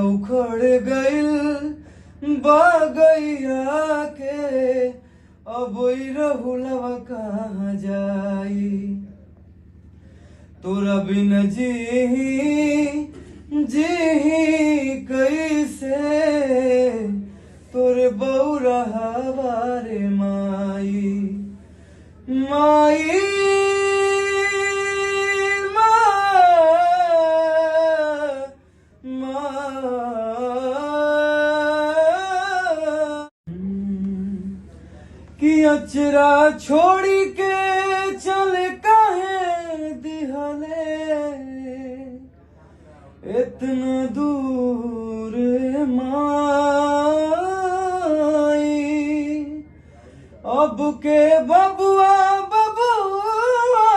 उखड़ गइल बागैया के, अब रहुलवा कहाँ जाई। तोरा बिन जी कैसे, तोरे बौरा हवारे माई माई कि अचरा छोड़ी के चले काहे दिहले, इतना दूर माई। अब के बबुआ बबुआ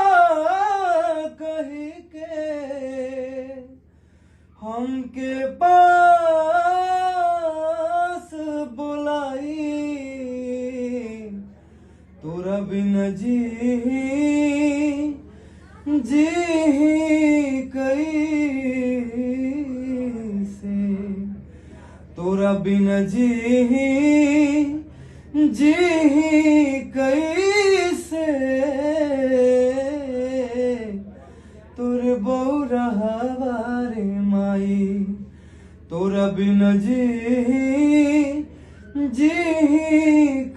कही के हमके पास बुलाई। तोरा बिन जी कैसे, तोरा बिन जी कैसे, तोरे बौरा हवारे माई। तोरा बिन जी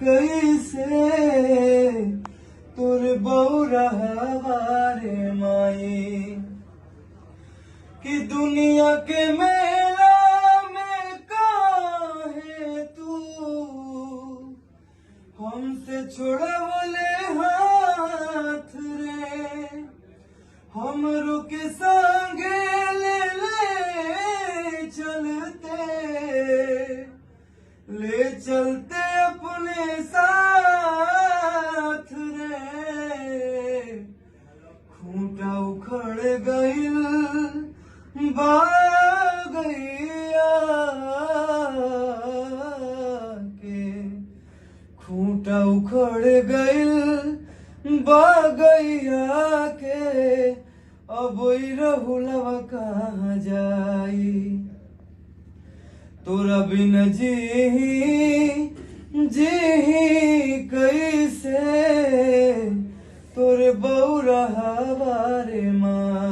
कैसे, तोरे बौरा हवारे माई। कि दुनिया के मेला में काहे तू हमसे छोड़वले हाथ रे, हमरो के संगे ले चलते अपने साथ रे। खूंटा उखड़ गइल बागैया के, खूंटा उखड़ गइल बागैया के, अब रहुलवा कहाँ जाई। तोरा बिन जी कैसे, तोरे बौरा हवारे माई।